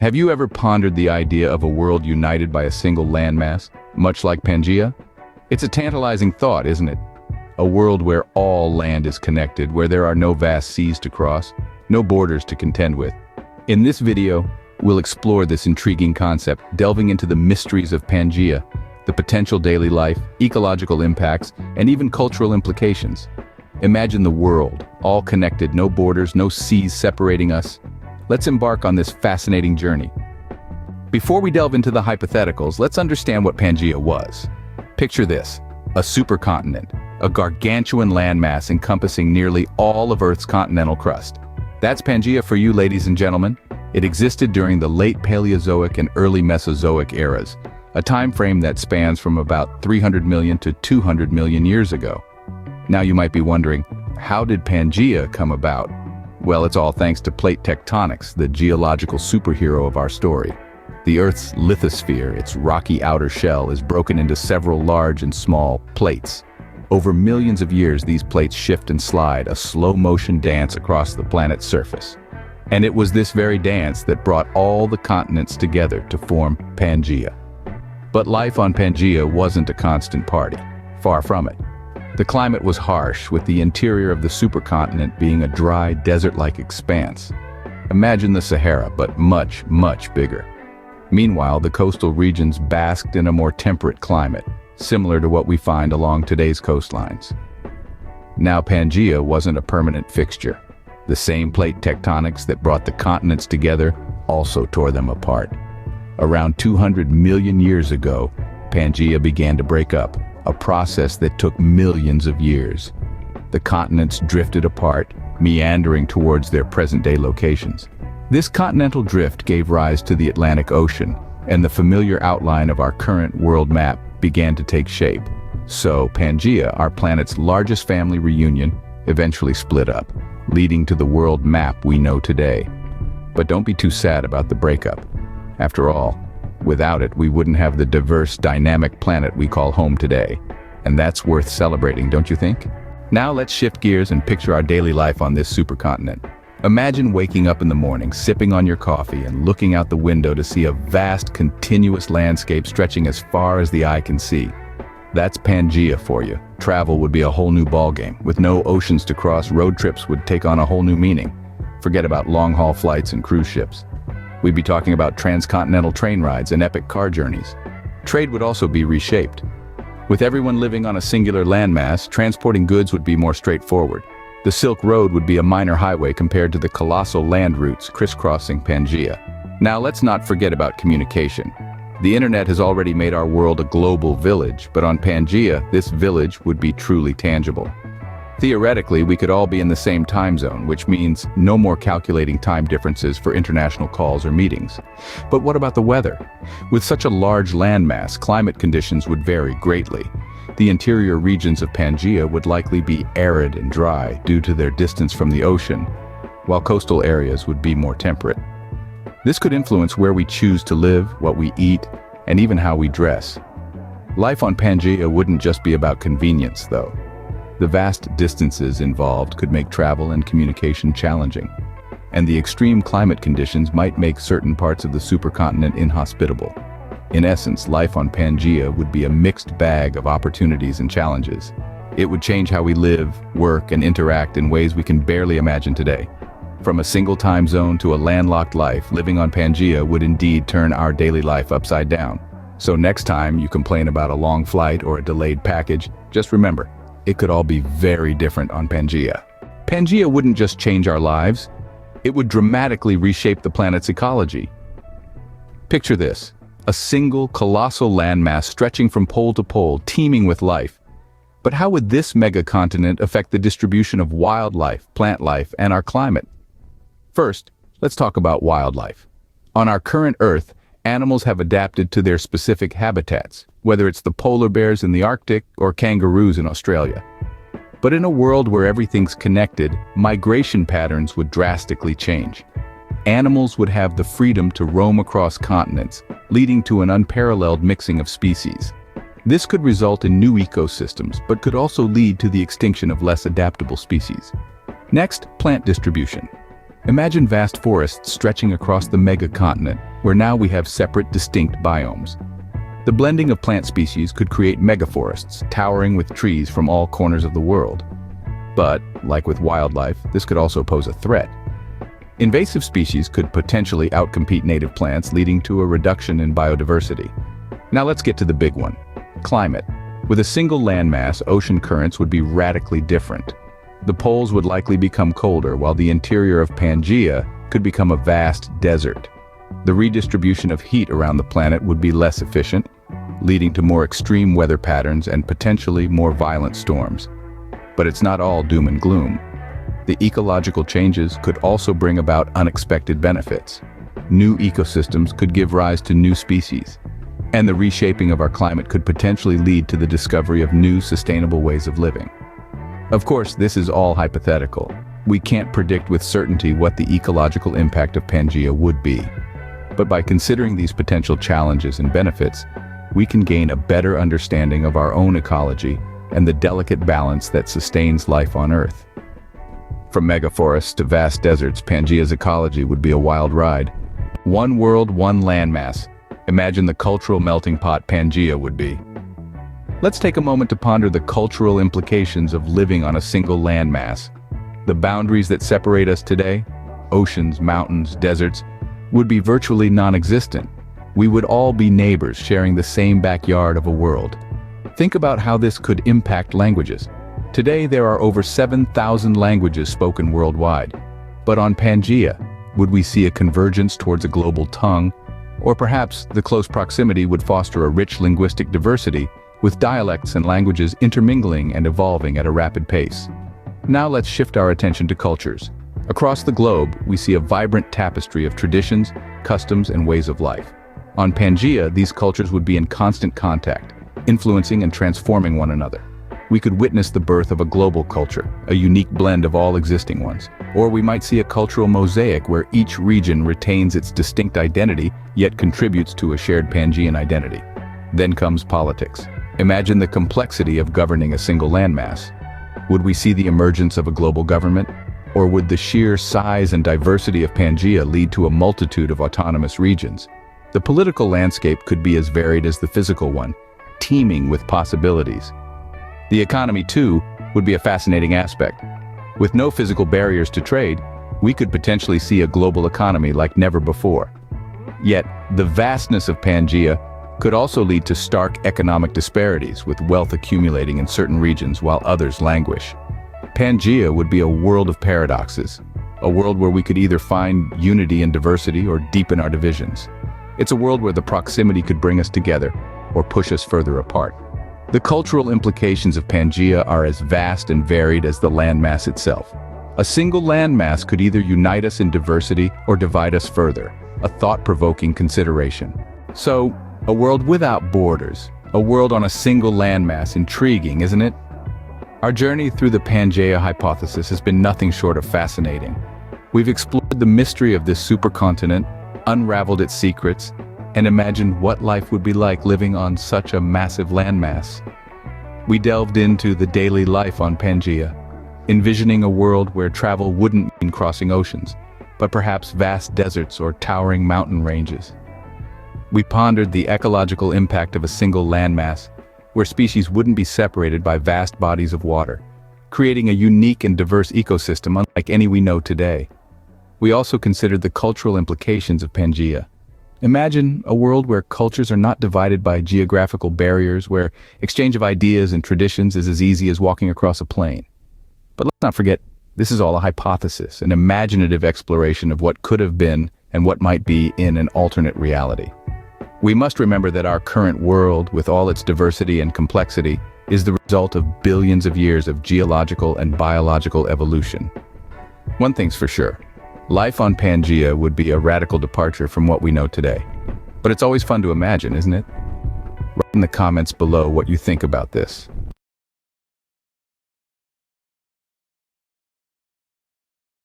Have you ever pondered the idea of a world united by a single landmass, much like Pangea? It's a tantalizing thought, isn't it? A world where all land is connected, where there are no vast seas to cross, no borders to contend with. In this video, we'll explore this intriguing concept, delving into the mysteries of Pangea, the potential daily life, ecological impacts, and even cultural implications. Imagine the world, all connected, no borders, no seas separating us. Let's embark on this fascinating journey. Before we delve into the hypotheticals, let's understand what Pangea was. Picture this, a supercontinent, a gargantuan landmass encompassing nearly all of Earth's continental crust. That's Pangea for you, ladies and gentlemen. It existed during the late Paleozoic and early Mesozoic eras, a time frame that spans from about 300 million to 200 million years ago. Now you might be wondering, how did Pangea come about? Well, it's all thanks to plate tectonics, the geological superhero of our story. The Earth's lithosphere, its rocky outer shell, is broken into several large and small plates. Over millions of years, these plates shift and slide, a slow-motion dance across the planet's surface. And it was this very dance that brought all the continents together to form Pangea. But life on Pangea wasn't a constant party. Far from it. The climate was harsh, with the interior of the supercontinent being a dry, desert-like expanse. Imagine the Sahara, but much, much bigger. Meanwhile, the coastal regions basked in a more temperate climate, similar to what we find along today's coastlines. Now, Pangea wasn't a permanent fixture. The same plate tectonics that brought the continents together also tore them apart. Around 200 million years ago, Pangea began to break up, a process that took millions of years. The continents drifted apart, meandering towards their present-day locations. This continental drift gave rise to the Atlantic Ocean, and the familiar outline of our current world map began to take shape. So, Pangea, our planet's largest family reunion, eventually split up, leading to the world map we know today. But don't be too sad about the breakup. After all, without it, we wouldn't have the diverse, dynamic planet we call home today. And that's worth celebrating, don't you think? Now let's shift gears and picture our daily life on this supercontinent. Imagine waking up in the morning, sipping on your coffee, and looking out the window to see a vast, continuous landscape stretching as far as the eye can see. That's Pangea for you. Travel would be a whole new ballgame. With no oceans to cross, road trips would take on a whole new meaning. Forget about long-haul flights and cruise ships. We'd be talking about transcontinental train rides and epic car journeys. Trade would also be reshaped. With everyone living on a singular landmass, transporting goods would be more straightforward. The Silk Road would be a minor highway compared to the colossal land routes crisscrossing Pangea. Now let's not forget about communication. The internet has already made our world a global village, but on Pangea, this village would be truly tangible. Theoretically, we could all be in the same time zone, which means no more calculating time differences for international calls or meetings. But what about the weather? With such a large landmass, climate conditions would vary greatly. The interior regions of Pangea would likely be arid and dry due to their distance from the ocean, while coastal areas would be more temperate. This could influence where we choose to live, what we eat, and even how we dress. Life on Pangea wouldn't just be about convenience, though. The vast distances involved could make travel and communication challenging, and the extreme climate conditions might make certain parts of the supercontinent inhospitable. In essence, life on Pangea would be a mixed bag of opportunities and challenges. It would change how we live, work, and interact in ways we can barely imagine today. From a single time zone to a landlocked life, living on Pangea would indeed turn our daily life upside down. So next time you complain about a long flight or a delayed package, just remember, it could all be very different on Pangea. Pangea wouldn't just change our lives, it would dramatically reshape the planet's ecology. Picture this, a single colossal landmass stretching from pole to pole, teeming with life. But how would this megacontinent affect the distribution of wildlife, plant life, and our climate? First, let's talk about wildlife. On our current Earth, animals have adapted to their specific habitats, whether it's the polar bears in the Arctic or kangaroos in Australia. But in a world where everything's connected, migration patterns would drastically change. Animals would have the freedom to roam across continents, leading to an unparalleled mixing of species. This could result in new ecosystems, but could also lead to the extinction of less adaptable species. Next, plant distribution. Imagine vast forests stretching across the megacontinent, where now we have separate, distinct biomes. The blending of plant species could create megaforests, towering with trees from all corners of the world. But, like with wildlife, this could also pose a threat. Invasive species could potentially outcompete native plants, leading to a reduction in biodiversity. Now let's get to the big one: climate. With a single landmass, ocean currents would be radically different. The poles would likely become colder, while the interior of Pangea could become a vast desert. The redistribution of heat around the planet would be less efficient, leading to more extreme weather patterns and potentially more violent storms. But it's not all doom and gloom. The ecological changes could also bring about unexpected benefits. New ecosystems could give rise to new species, and the reshaping of our climate could potentially lead to the discovery of new sustainable ways of living. Of course, this is all hypothetical. We can't predict with certainty what the ecological impact of Pangea would be. But by considering these potential challenges and benefits, we can gain a better understanding of our own ecology and the delicate balance that sustains life on Earth. From megaforests to vast deserts, Pangea's ecology would be a wild ride. One world, one landmass. Imagine the cultural melting pot Pangea would be. Let's take a moment to ponder the cultural implications of living on a single landmass. The boundaries that separate us today, oceans, mountains, deserts, would be virtually non-existent. We would all be neighbors sharing the same backyard of a world. Think about how this could impact languages. Today there are over 7,000 languages spoken worldwide. But on Pangea, would we see a convergence towards a global tongue? Or perhaps the close proximity would foster a rich linguistic diversity, with dialects and languages intermingling and evolving at a rapid pace. Now let's shift our attention to cultures. Across the globe, we see a vibrant tapestry of traditions, customs, and ways of life. On Pangea, these cultures would be in constant contact, influencing and transforming one another. We could witness the birth of a global culture, a unique blend of all existing ones. Or we might see a cultural mosaic where each region retains its distinct identity, yet contributes to a shared Pangean identity. Then comes politics. Imagine the complexity of governing a single landmass. Would we see the emergence of a global government? Or would the sheer size and diversity of Pangea lead to a multitude of autonomous regions? The political landscape could be as varied as the physical one, teeming with possibilities. The economy, too, would be a fascinating aspect. With no physical barriers to trade, we could potentially see a global economy like never before. Yet, the vastness of Pangea could also lead to stark economic disparities, with wealth accumulating in certain regions while others languish. Pangea would be a world of paradoxes, a world where we could either find unity and diversity or deepen our divisions. It's a world where the proximity could bring us together or push us further apart. The cultural implications of Pangea are as vast and varied as the landmass itself. A single landmass could either unite us in diversity or divide us further, a thought-provoking consideration. So, a world without borders, a world on a single landmass, intriguing, isn't it? Our journey through the Pangea hypothesis has been nothing short of fascinating. We've explored the mystery of this supercontinent, unraveled its secrets, and imagined what life would be like living on such a massive landmass. We delved into the daily life on Pangea, envisioning a world where travel wouldn't mean crossing oceans, but perhaps vast deserts or towering mountain ranges. We pondered the ecological impact of a single landmass, where species wouldn't be separated by vast bodies of water, creating a unique and diverse ecosystem unlike any we know today. We also considered the cultural implications of Pangea. Imagine a world where cultures are not divided by geographical barriers, where exchange of ideas and traditions is as easy as walking across a plain. But let's not forget, this is all a hypothesis, an imaginative exploration of what could have been and what might be in an alternate reality. We must remember that our current world, with all its diversity and complexity, is the result of billions of years of geological and biological evolution. One thing's for sure, life on Pangea would be a radical departure from what we know today. But it's always fun to imagine, isn't it? Write in the comments below what you think about this.